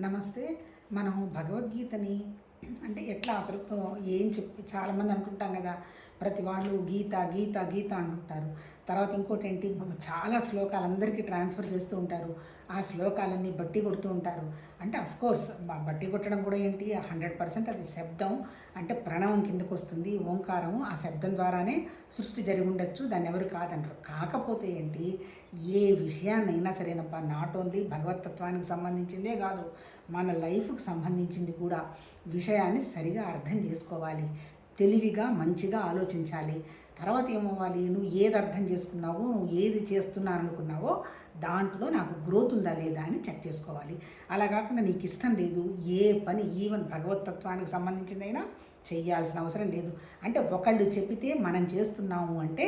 నమస్తే. మనం భగవద్గీతని అంటే ఎట్లా అసలు ఏం చెప్పి చాలామంది అంటుంటాం కదా! ప్రతి వాళ్ళు గీత, గీత, గీత అంటుంటారు. తర్వాత ఇంకోటేంటి చాలా శ్లోకాలు అందరికీ ట్రాన్స్‌ఫర్ చేస్తూ ఉంటారు. ఆ శ్లోకాలన్నీ బట్టి కొడుతూ ఉంటారు. అంటే ఆఫ్‌కోర్స్ బట్టి కొట్టడం కూడా ఏంటి 100% అది శబ్దం. అంటే ప్రణవం కిందకొస్తుంది. ఓంకారం ఆ శబ్దం ద్వారానే సృష్టి జరిగుండొచ్చు. దాన్నెవరు కాదనరు. కాకపోతే ఏంటి, ఏ విషయాన్నైనా సరేనబ్బా, నాట్ ఓన్లీ భగవతత్వానికి సంబంధించిందే కాదు, మన లైఫ్‌కి సంబంధించింది కూడా విషయాన్ని సరిగా అర్థం చేసుకోవాలి. తెలివిగా, మంచిగా ఆలోచించాలి. తర్వాత ఏమవ్వాలి, నువ్వు ఏది అర్థం చేసుకున్నావో, నువ్వు ఏది చేస్తున్నాననుకున్నావో దాంట్లో నాకు గ్రోత్ ఉందా లేదా అని చెక్ చేసుకోవాలి. అలా కాకుండా నీకు ఇష్టం లేదు, ఏ పని ఈవెన్ భగవతత్వానికి సంబంధించిందైనా చేయాల్సిన అవసరం లేదు. అంటే ఒకళ్ళు చెప్పితే మనం చేస్తున్నాము అంటే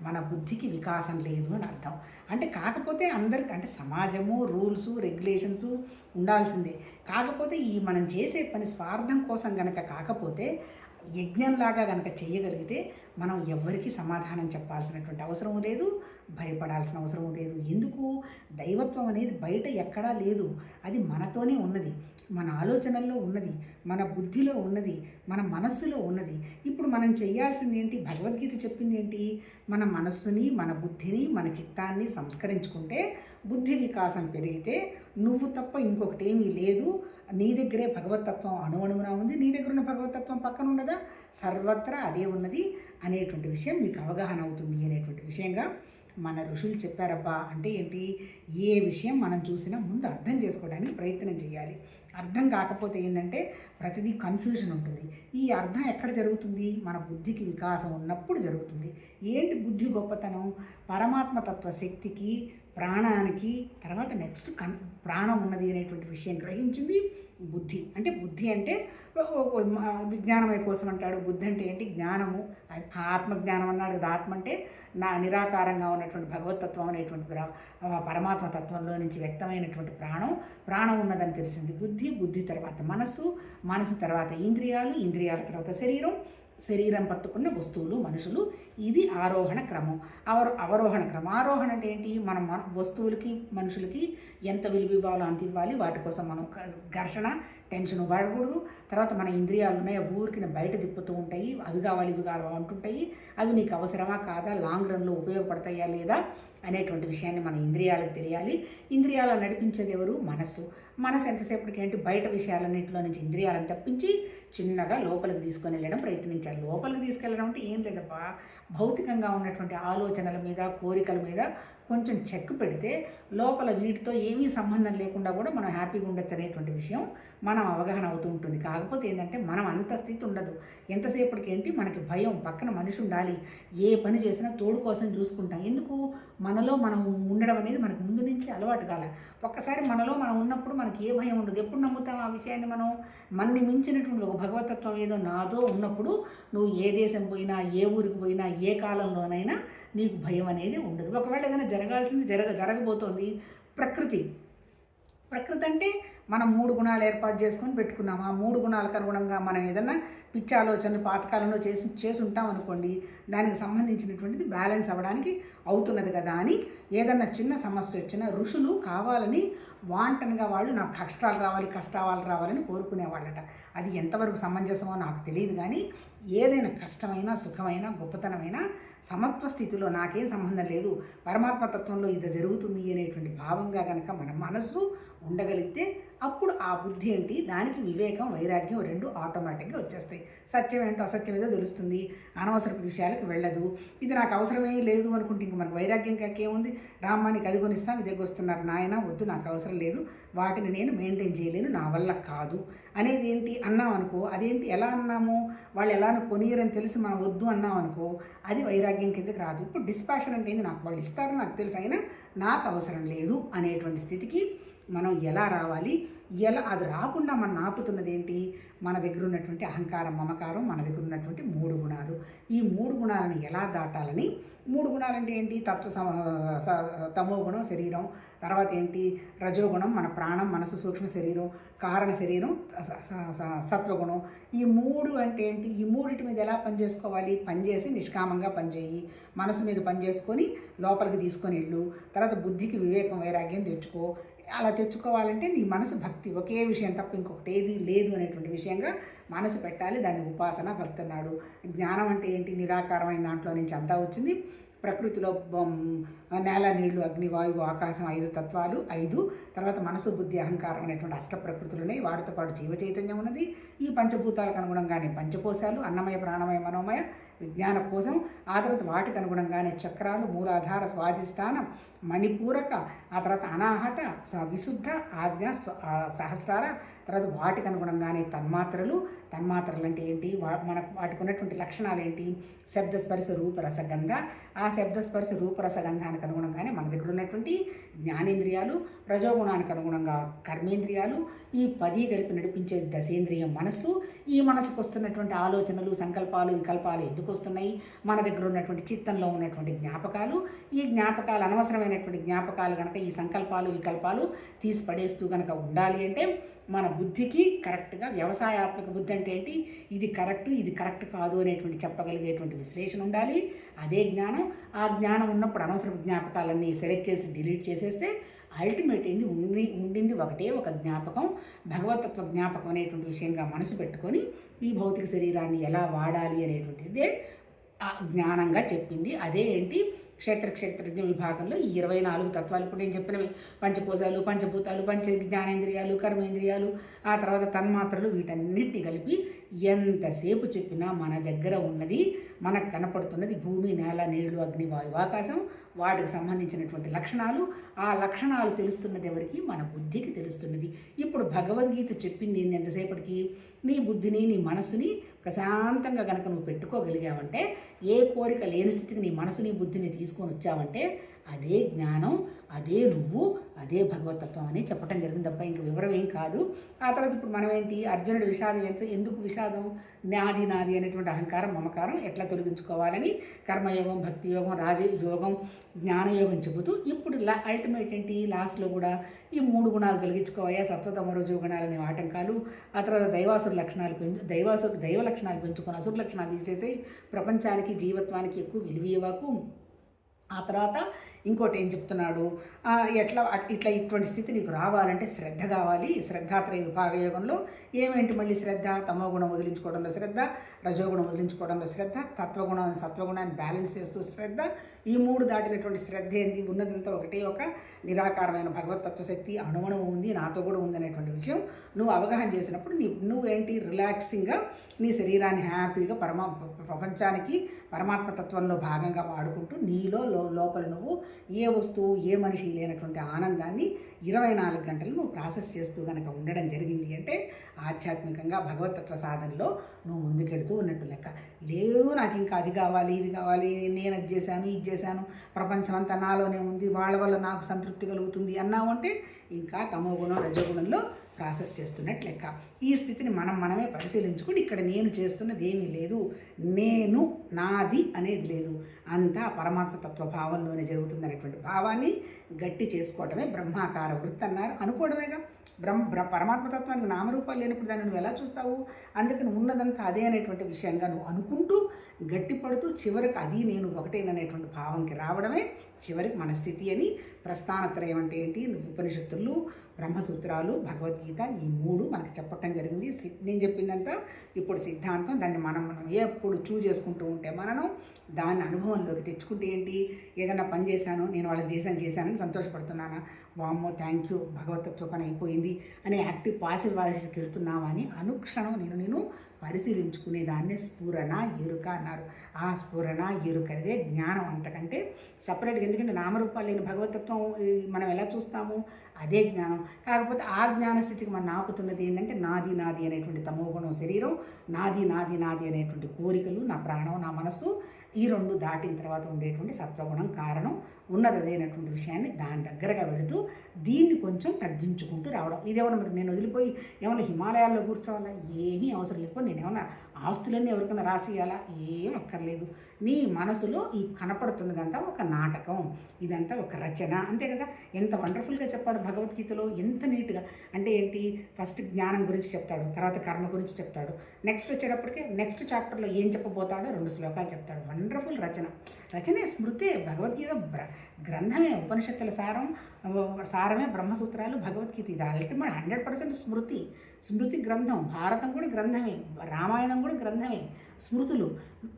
మన బుద్ధికి వికాసం లేదు అని అర్థం. అంటే కాకపోతే అందరికి అంటే సమాజము, రూల్స్, రెగ్యులేషన్స్ ఉండాల్సిందే. కాకపోతే ఈ మనం చేసే పని స్వార్థం కోసం గనక కాకపోతే, యజ్ఞంలాగా గనక చేయగలిగితే మనం ఎవ్వరికీ సమాధానం చెప్పాల్సినటువంటి అవసరం లేదు, భయపడాల్సిన అవసరం లేదు. ఎందుకు? దైవత్వం అనేది బయట ఎక్కడా లేదు. అది మనతోనే ఉన్నది, మన ఆలోచనల్లో ఉన్నది, మన బుద్ధిలో ఉన్నది, మన మనస్సులో ఉన్నది. ఇప్పుడు మనం చేయాల్సింది ఏంటి? భగవద్గీత చెప్పింది ఏంటి? మన మనస్సుని, మన బుద్ధిని, మన చిత్తాన్ని సంస్కరించుకుంటే బుద్ధి వికాసం పెరిగితే నువ్వు తప్ప ఇంకొకటి ఏమీ లేదు. నీ దగ్గరే భగవతత్వం అణువణువున ఉంది. నీ దగ్గర ఉన్న భగవతత్వం పక్కన ఉండదా? సర్వత్రా అదే ఉన్నది అనేటువంటి విషయం నీకు అవగాహన అవుతుంది అనేటువంటి విషయంగా మన ఋషులు చెప్పారబ్బా. అంటే ఏంటి? ఏ విషయం మనం చూసినా ముందు అర్థం చేసుకోవడానికి ప్రయత్నం చేయాలి. అర్థం కాకపోతే ఏంటంటే ప్రతిదీ కన్ఫ్యూజన్ ఉంటుంది. ఈ అర్థం ఎక్కడ జరుగుతుంది? మన బుద్ధికి వికాసం ఉన్నప్పుడు జరుగుతుంది. ఏంటి బుద్ధి గొప్పతనం? పరమాత్మ తత్వ శక్తికి, ప్రాణానికి, తర్వాత నెక్స్ట్ ప్రాణం ఉన్నది అనేటువంటి విషయం గ్రహించింది బుద్ధి. అంటే బుద్ధి అంటే విజ్ఞానమయ కోసం అంటాడు. బుద్ధి అంటే ఏంటి? జ్ఞానము. ఆత్మజ్ఞానం అన్నాడు కదా. ఆత్మ అంటే నిరాకారంగా ఉన్నటువంటి భగవతత్వం అనేటువంటి పరమాత్మ తత్వంలో నుంచి వ్యక్తమైనటువంటి ప్రాణం ఉన్నదని తెలిసింది. బుద్ధి తర్వాత మనస్సు, మనసు తర్వాత ఇంద్రియాలు, ఇంద్రియాల తర్వాత శరీరం పట్టుకున్న వస్తువులు, మనుషులు. ఇది ఆరోహణ క్రమం. అవరోహణ క్రమం. ఆరోహణ అంటే ఏంటి? మనం వస్తువులకి, మనుషులకి ఎంత విలువ ఇవ్వాలో అంత ఇవ్వాలి. వాటి కోసం మనం ఘర్షణ, టెన్షన్ పడకూడదు. తర్వాత మన ఇంద్రియాలు ఉన్నాయి, ఊరికి బయట తిప్పుతూ ఉంటాయి. అవి కావాలి, ఇవి కావాలి అంటుంటాయి. అవి నీకు అవసరమా కాదా, లాంగ్ రన్లో ఉపయోగపడతాయా లేదా అనేటువంటి విషయాన్ని మన ఇంద్రియాలకు తెలియాలి. ఇంద్రియాలను నడిపించేది ఎవరు? మనసు ఎంతసేపటికి ఏంటి? బయట విషయాలన్నింటిలో నుంచి ఇంద్రియాలను తప్పించి చిన్నగా లోపలికి తీసుకొని వెళ్ళడం ప్రయత్నించాలి. లోపలికి తీసుకెళ్ళడం అంటే ఏం లేదబ్బా, భౌతికంగా ఉన్నటువంటి ఆలోచనల మీద, కోరికల మీద కొంచెం చెక్ పెడితే లోపల వీటితో ఏమీ సంబంధం లేకుండా కూడా మనం హ్యాపీగా ఉండొచ్చు అనేటువంటి విషయం మనం అవగాహన అవుతూ ఉంటుంది. కాకపోతే ఏంటంటే మనం అంత స్థితి ఉండదు. ఎంతసేపటికి ఏంటి? మనకి భయం. పక్కన మనిషి ఉండాలి. ఏ పని చేసినా తోడు కోసం చూసుకుంటాం. ఎందుకు? మనలో మనం ఉండడం అనేది మనకు ముందు నుంచి అలవాటు కాలే. ఒక్కసారి మనలో మనం ఉన్నప్పుడు మనకి ఏ భయం ఉండదు. ఎప్పుడు నమ్ముతాం ఆ విషయాన్ని? మనని మించినటువంటి ఒక భగవతత్వం ఏదో నాతో ఉన్నప్పుడు నువ్వు ఏ దేశం పోయినా, ఏ ఊరికి పోయినా, ఏ కాలంలోనైనా నీకు భయం అనేది ఉండదు. ఒకవేళ ఏదైనా జరగాల్సింది జరగబోతోంది. ప్రకృతి అంటే మనం 3 గుణాలు ఏర్పాటు చేసుకొని పెట్టుకున్నాం. ఆ 3 గుణాలకు అనుగుణంగా మనం ఏదన్నా పిచ్చి ఆలోచనలు పాతకాలంలో చేసి ఉంటాం అనుకోండి, దానికి సంబంధించినటువంటిది బ్యాలెన్స్ అవ్వడానికి అవుతున్నది కదా అని ఏదన్నా చిన్న సమస్య వచ్చినా ఋషులు కావాలని వాంటన్గా వాళ్ళు నాకు కష్టాలు రావాలని కోరుకునేవాళ్ళట. అది ఎంతవరకు సమంజసమో నాకు తెలియదు. కానీ ఏదైనా కష్టమైనా, సుఖమైనా, గొప్పతనమైనా సమత్వ స్థితిలో నాకేం సంబంధం లేదు, పరమాత్మ తత్వంలో ఇది జరుగుతుంది అనేటువంటి భావంగా కనుక మన మనస్సు ఉండగలిగితే అప్పుడు ఆ బుద్ధి ఏంటి? దానికి వివేకం, వైరాగ్యం 2 ఆటోమేటిక్గా వచ్చేస్తాయి. సత్యం ఏంటో అసత్యం ఏదో తెలుస్తుంది. అనవసరపు విషయాలకు వెళ్ళదు. ఇది నాకు అవసరమే లేదు అనుకుంటే ఇంక మనకు వైరాగ్యం కాకేముంది? రామ్మానికి అది కొనిస్తాం, ఇదే వస్తున్నారు, నాయన వద్దు, నాకు అవసరం లేదు, వాటిని నేను మెయింటైన్ చేయలేను, నా వల్ల కాదు అనేది ఏంటి అన్నాం అనుకో. అదేంటి? ఎలా అన్నాము? వాళ్ళు ఎలా కొనియరని తెలిసి మనం వద్దు అన్నాం అనుకో, అది వైరాగ్యం కిందకి రాదు. ఇప్పుడు డిస్పాషన్ అంటే ఏంటి? నాకు వాళ్ళు ఇస్తారని నాకు తెలుసు, అయినా నాకు అవసరం లేదు అనేటువంటి స్థితికి మనం ఎలా రావాలి? అది రాకుండా మనం ఆపుతున్నది ఏంటి? మన దగ్గర ఉన్నటువంటి అహంకారం, మమకారం, మన దగ్గర ఉన్నటువంటి 3 గుణాలు. ఈ 3 గుణాలను ఎలా దాటాలని? 3 గుణాలు అంటే ఏంటి? తమో గుణం శరీరం, తర్వాత ఏంటి? రజోగుణం మన ప్రాణం, మనసు, సూక్ష్మ శరీరం, కారణ శరీరం, సత్వగుణం. ఈ 3 అంటే ఏంటి? ఈ 3 మీద ఎలా పనిచేసుకోవాలి? పనిచేసి నిష్కామంగా పనిచేయి. మనసు మీద పనిచేసుకొని లోపలికి తీసుకొని వెళ్ళు. తర్వాత బుద్ధికి వివేకం, వైరాగ్యం తెచ్చుకో. అలా తెచ్చుకోవాలంటే నీ మనసు భక్తి, ఒకే విషయం తప్ప ఇంకొకటి ఏది లేదు అనేటువంటి విషయంగా మనసు పెట్టాలి. దాన్ని ఉపాసన భక్తి అన్నాడు. జ్ఞానం అంటే ఏంటి? నిరాకారమైన దాంట్లో నుంచి అంతా వచ్చింది. ప్రకృతిలో నేల, నీళ్లు, అగ్ని, వాయువు, ఆకాశం 5 తత్వాలు 5. తర్వాత మనసు, బుద్ధి, అహంకారం అనేటువంటి అష్ట ప్రకృతులు ఉన్నాయి. వాటితో పాటు జీవ చైతన్యం ఉన్నది. ఈ పంచభూతాలకు అనుగుణంగానే పంచకోశాలు, అన్నమయ, ప్రాణమయ, మనోమయ, విజ్ఞాన కోశం. ఆ తర్వాత వాటికి అనుగుణంగానే చక్రాలు, మూలాధార, స్వాధిష్టానం, మణిపూరక, ఆ తర్వాత అనాహత, విశుద్ధ, ఆజ్ఞ, సహస్రార. తర్వాత వాటికి అనుగుణంగానే తన్మాత్రలు. తన్మాత్రలు అంటే ఏంటి? వాటికి ఉన్నటువంటి లక్షణాలు ఏంటి? శబ్దస్పర్శ రూపరసగంధ. ఆ శబ్దస్పర్శ రూపరసగంధానికి అనుగుణంగానే మన దగ్గర ఉన్నటువంటి జ్ఞానేంద్రియాలు, రజోగుణానికి అనుగుణంగా కర్మేంద్రియాలు, ఈ 10 కలిపి నడిపించే దశేంద్రియం మనస్సు. ఈ మనసుకు వస్తున్నటువంటి ఆలోచనలు, సంకల్పాలు, వికల్పాలు ఎందుకు వస్తున్నాయి? మన దగ్గర ఉన్నటువంటి చిత్తంలో ఉన్నటువంటి జ్ఞాపకాలు. ఈ జ్ఞాపకాలు అనవసరమైనటువంటి జ్ఞాపకాలు కనుక ఈ సంకల్పాలు, వికల్పాలు తీసి పడేస్తూ కనుక ఉండాలి అంటే మన బుద్ధికి కరెక్ట్గా, వ్యవసాయాత్మక బుద్ధి అంటే ఏంటి? ఇది కరెక్ట్, ఇది కరెక్ట్ కాదు అనేటువంటి చెప్పగలిగేటువంటి విశ్లేషణ ఉండాలి. అదే జ్ఞానం. ఆ జ్ఞానం ఉన్నప్పుడు అనవసర జ్ఞాపకాలన్నీ సెలెక్ట్ చేసి డిలీట్ చేసేస్తే అల్టిమేట్ ఏంది? ఉండింది ఒకటే ఒక జ్ఞాపకం, భగవతత్వ జ్ఞాపకం అనేటువంటి విషయంగా మనసు పెట్టుకొని ఈ భౌతిక శరీరాన్ని ఎలా వాడాలి అనేటువంటిదే ఆ జ్ఞానంగా చెప్పింది. అదే ఏంటి? క్షేత్రజ్ఞ విభాగంలో ఈ 24 తత్వాలు, ఇప్పుడు నేను చెప్పినవి పంచకోశాలు, పంచభూతాలు, పంచ జ్ఞానేంద్రియాలు, కర్మేంద్రియాలు, ఆ తర్వాత తన్మాత్రలు, వీటన్నిటిని కలిపి ఎంతసేపు చెప్పినా మన దగ్గర ఉన్నది, మనకు కనపడుతున్నది భూమి, నేల, నీళ్లు, అగ్ని, వాయువు, ఆకాశం. వాటికి సంబంధించినటువంటి లక్షణాలు. ఆ లక్షణాలు తెలుస్తున్నది ఎవరికి? మన బుద్ధికి తెలుస్తున్నది. ఇప్పుడు భగవద్గీత చెప్పింది ఏంది? ఎంతసేపటికి నీ బుద్ధిని, నీ మనసుని ప్రశాంతంగా కనుక నువ్వు పెట్టుకోగలిగావంటే, ఏ కోరిక లేని స్థితికి నీ మనసుని, బుద్ధిని తీసుకొని వచ్చావంటే అదే జ్ఞానం, అదే నువ్వు, అదే భగవతత్వం అని చెప్పడం జరిగింది తప్ప ఇంక వివరం ఏం కాదు. ఆ తర్వాత ఇప్పుడు మనం ఏంటి? అర్జునుడి విషాదం ఎందుకు విషాదం? నాది అనేటువంటి అహంకారం, మమకారం ఎట్లా తొలగించుకోవాలని కర్మయోగం, భక్తి యోగం, రాజయోగం, జ్ఞానయోగం చెబుతూ ఇప్పుడు అల్టిమేట్ ఏంటి? లాస్ట్లో కూడా ఈ 3 గుణాలు తొలగించుకోవయా, సత్వతమ రజో గుణాలనే ఆటంకాలు. ఆ తర్వాత దైవ లక్షణాలు పెంచుకొని అసుర లక్షణాలు తీసేసి ప్రపంచానికి, జీవత్వానికి ఎక్కువ విలువీయవాకు. ఆ తర్వాత ఇంకోటి ఏం చెప్తున్నాడు? ఇట్లా ఇటువంటి స్థితి నీకు రావాలంటే శ్రద్ధ కావాలి. శ్రద్ధాత్రయ విభాగ యోగంలో ఏమేంటి? మళ్ళీ శ్రద్ధ, తమో గుణం వదిలించుకోవడంలో శ్రద్ధ, రజోగుణం వదిలించుకోవడంలో శ్రద్ధ, సత్వగుణాన్ని బ్యాలెన్స్ చేస్తూ శ్రద్ధ. ఈ 3 దాటినటువంటి శ్రద్ధ ఏంది? ఉన్నదంతా ఒకటే ఒక నిరాకారమైన భగవతత్వ శక్తి అణువణువు ఉంది, నాతో కూడా ఉందనేటువంటి విషయం నువ్వు అవగాహన చేసినప్పుడు నువ్వేంటి? రిలాక్సింగ్గా నీ శరీరాన్ని హ్యాపీగా ప్రపంచానికి పరమాత్మతత్వంలో భాగంగా వాడుకుంటూ నీలో లోపల నువ్వు ఏ వస్తువు, ఏ మనిషి లేనటువంటి ఆనందాన్ని 24 గంటలు నువ్వు ప్రాసెస్ చేస్తూ కనుక ఉండడం జరిగింది అంటే ఆధ్యాత్మికంగా భగవతత్వ సాధనలో నువ్వు ముందుకెడుతూ ఉన్నట్టు లెక్క. లేదు నాకు ఇంకా అది కావాలి, ఇది కావాలి, నేను అది చేశాను, ఇది చేశాను, ప్రపంచం అంతా నాలోనే ఉంది, వాళ్ళ వల్ల నాకు సంతృప్తి కలుగుతుంది అన్నావు అంటే ఇంకా తమో గుణం, రజోగుణంలో ప్రాసెస్ చేస్తున్నట్టు లెక్క. ఈ స్థితిని మనమే పరిశీలించుకుని ఇక్కడ నేను చేస్తున్నది ఏమీ లేదు, నేను నాది అనేది లేదు, అంతా పరమాత్మ తత్వ భావంలోనే జరుగుతుందనేటువంటి భావాన్ని గట్టి చేసుకోవటమే బ్రహ్మాకార వృత్తి అన్నారు. అనుకోవడమేగా. పరమాత్మతత్వానికి నామరూపాలు లేనప్పుడు దాన్ని నువ్వు ఎలా చూస్తావు? అందుకని ఉన్నదంతా అదే అనేటువంటి విషయంగా నువ్వు అనుకుంటూ గట్టిపడుతూ చివరికి అది నేను ఒకటేననేటువంటి భావంకి రావడమే చివరికి మన స్థితి అని. ప్రస్థానత్రయం అంటే ఏంటి? ఉపనిషత్తులు, బ్రహ్మసూత్రాలు, భగవద్గీత, ఈ 3 మనకు చెప్పటం జరిగింది. నేను చెప్పిందంతా ఇప్పుడు సిద్ధాంతం. దాన్ని మనం ఎప్పుడు చేసుకుంటూ ఉంటే మనం దాన్ని అనుభవంలోకి తెచ్చుకుంటే ఏంటి? ఏదైనా పని చేశాను, నేను వాళ్ళకి చేశానని సంతోషపడుతున్నానా? వామ్మో థ్యాంక్ యూ, భగవతత్వ పని అయిపోయింది అనే యాక్టివ్ పాసివ్ వాయిస్కి వెళ్తున్నావా అని అనుక్షణం నేను పరిశీలించుకునే దాన్ని స్ఫురణ, ఎరుక అన్నారు. ఆ స్ఫురణ, ఎరుకదే జ్ఞానం. అంతకంటే సపరేట్గా. ఎందుకంటే నామరూపాలు లేని భగవతత్వం మనం ఎలా చూస్తాము? అదే జ్ఞానం. కాకపోతే ఆ జ్ఞాన స్థితికి మనం ఆపుతున్నది ఏంటంటే నాది అనేటువంటి తమోగుణం శరీరం, నాది అనేటువంటి కోరికలు, నా ప్రాణం, నా మనసు, ఈ 2 దాటిన తర్వాత ఉండేటువంటి సత్వగుణం కారణం ఉన్నదైనటువంటి విషయాన్ని దాని దగ్గరగా వెళుతూ దీన్ని కొంచెం తగ్గించుకుంటూ రావడం. ఇదేమన్నా మరి నేను వదిలిపోయి ఏమన్నా హిమాలయాల్లో కూర్చోవాలా? ఏమీ అవసరం లేకపోతే నేను ఏమన్నా ఆస్తులన్నీ ఎవరికైనా రాసియాలా? ఏం అక్కర్లేదు. నీ మనసులో ఈ కనపడుతున్నదంతా ఒక నాటకం, ఇదంతా ఒక రచన, అంతే కదా. ఎంత వండర్ఫుల్గా చెప్పాడు భగవద్గీతలో, ఎంత నీట్గా. అంటే ఏంటి? ఫస్ట్ జ్ఞానం గురించి చెప్తాడు, తర్వాత కర్మ గురించి చెప్తాడు, నెక్స్ట్ వచ్చేటప్పటికే నెక్స్ట్ చాప్టర్లో ఏం చెప్పబోతాడో 2 శ్లోకాలు చెప్తాడు. వండర్ఫుల్ రచనే స్మృతే. భగవద్గీత గ్రంథమే ఉపనిషత్తుల సారమే బ్రహ్మసూత్రాలు, భగవద్గీత. ఇది అల్టిమేట్ 100% స్మృతి. స్మృతి గ్రంథం. భారతం కూడా గ్రంథమే, రామాయణం కూడా గ్రంథమే. స్మృతులు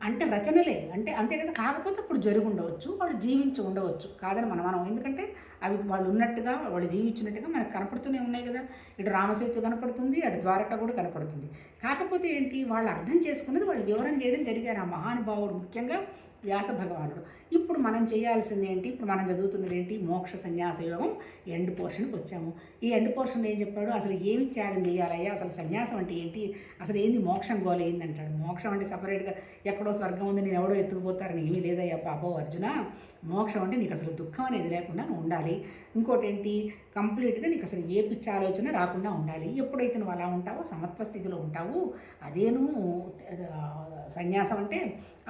అంటే రచనలే, అంటే అంతే కదా. కాకపోతే ఇప్పుడు జరిగి ఉండవచ్చు, వాళ్ళు జీవించి ఉండవచ్చు, కాదని మనం ఎందుకంటే అవి వాళ్ళు ఉన్నట్టుగా వాళ్ళు జీవించినట్టుగా మనకు కనపడుతూనే ఉన్నాయి కదా. ఇటు రామసేతు కనపడుతుంది, అటు ద్వారక కూడా కనపడుతుంది. కాకపోతే ఏంటి, వాళ్ళు అర్థం చేసుకున్నది వాళ్ళు వివరం చేయడం జరిగారు ఆ మహానుభావుడు, ముఖ్యంగా వ్యాస భగవానుడు. ఇప్పుడు మనం చేయాల్సింది ఏంటి, ఇప్పుడు మనం చదువుతున్నది ఏంటి, మోక్ష సన్యాస యోగం ఎండ్ పోర్షన్కి వచ్చాము. ఈ ఎండ్ పోర్షన్లో ఏం చెప్పాడు, అసలు ఏమి త్యాగం చేయాలయ్యా, అసలు సన్యాసం అంటే ఏంటి, అసలు ఏంది మోక్షం గోల ఏంది అంటాడు. మోక్షం అంటే సపరేట్గా ఎక్కడో స్వర్గం ఉంది, నేను ఎవడో ఎత్తుకుపోతారని ఏమీ లేదయ్యా పాపో అర్జున. మోక్షం అంటే నీకు అసలు దుఃఖం అనేది లేకుండా నువ్వు ఉండాలి. ఇంకోటి ఏంటి, కంప్లీట్గా నీకు అసలు ఏ పిచ్చి ఆలోచన రాకుండా ఉండాలి. ఎప్పుడైతే నువ్వు అలా ఉంటావో సమత్వ స్థితిలో ఉంటావు, అదేను సన్యాసం అంటే.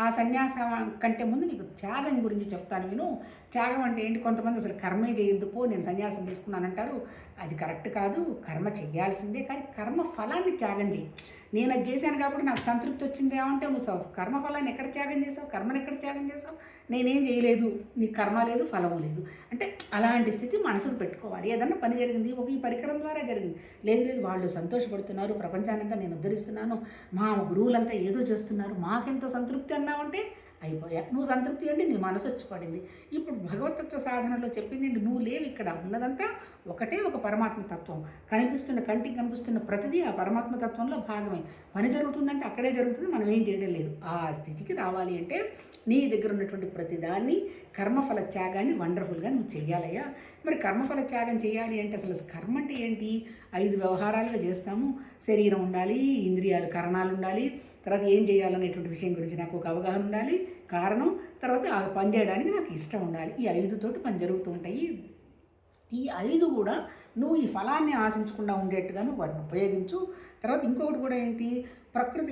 ఆ సన్యాసం కంటే ముందు నీకు త్యాగం గురించి చెప్తాను విను. త్యాగం అంటే ఏంటి, కొంతమంది అసలు కర్మే చేయొద్దు పో నేను సన్యాసం తీసుకున్నానంటారు. అది కరెక్ట్ కాదు, కర్మ చెయ్యాల్సిందే, కానీ కర్మ ఫలాన్ని త్యాగం చేయి. నేను అది చేశాను కాబట్టి నాకు సంతృప్తి వచ్చింది ఏమంటే నువ్వు కర్మఫలాన్ని ఎక్కడ త్యాగం చేసావు, కర్మను ఎక్కడ త్యాగం చేసావు, నేనేం చేయలేదు, నీకు కర్మ లేదు ఫలము లేదు అంటే అలాంటి స్థితి మనసుకు పెట్టుకోవాలి. ఏదన్నా పని జరిగింది, ఒక ఈ పరికరం ద్వారా జరిగింది, లేదు వాళ్ళు సంతోషపడుతున్నారు, ప్రపంచానంతా నేను ఉద్ధరిస్తున్నాను, మా గురువులంతా ఏదో చేస్తున్నారు, మాకెంత సంతృప్తి అన్నావంటే అయిపోయా. నువ్వు సంతృప్తి అంటే నీ మనసు వచ్చి పడింది. ఇప్పుడు భగవతత్వ సాధనలో చెప్పింది నువ్వు లేవు, ఇక్కడ ఉన్నదంతా ఒకటే ఒక పరమాత్మ తత్వం. కనిపిస్తున్న కంటికి కనిపిస్తున్న ప్రతిదీ ఆ పరమాత్మ తత్వంలో భాగమే. పని జరుగుతుందంటే అక్కడే జరుగుతుంది, మనం ఏం చేయడం లేదు. ఆ స్థితికి రావాలి అంటే నీ దగ్గర ఉన్నటువంటి ప్రతిదాన్ని కర్మఫల త్యాగాన్ని వండర్ఫుల్గా నువ్వు చెయ్యాలయ్యా. మరి కర్మఫల త్యాగం చేయాలి అంటే అసలు కర్మ అంటే ఏంటి, 5 వ్యవహారాలుగా చేస్తాము. శరీరం ఉండాలి, ఇంద్రియాలు కరణాలు ఉండాలి, తర్వాత ఏం చేయాలనేటువంటి విషయం గురించి నాకు ఒక అవగాహన ఉండాలి, కారణం, తర్వాత ఆ పని చేయడానికి నాకు ఇష్టం ఉండాలి. ఈ 5తోటి పని జరుగుతూ ఉంటాయి. ఈ 5 కూడా నువ్వు ఈ ఫలాన్ని ఆశించకుండా ఉండేట్టుగా నువ్వు వాటిని ఉపయోగించు. తర్వాత ఇంకొకటి కూడా ఏంటి, ప్రకృతి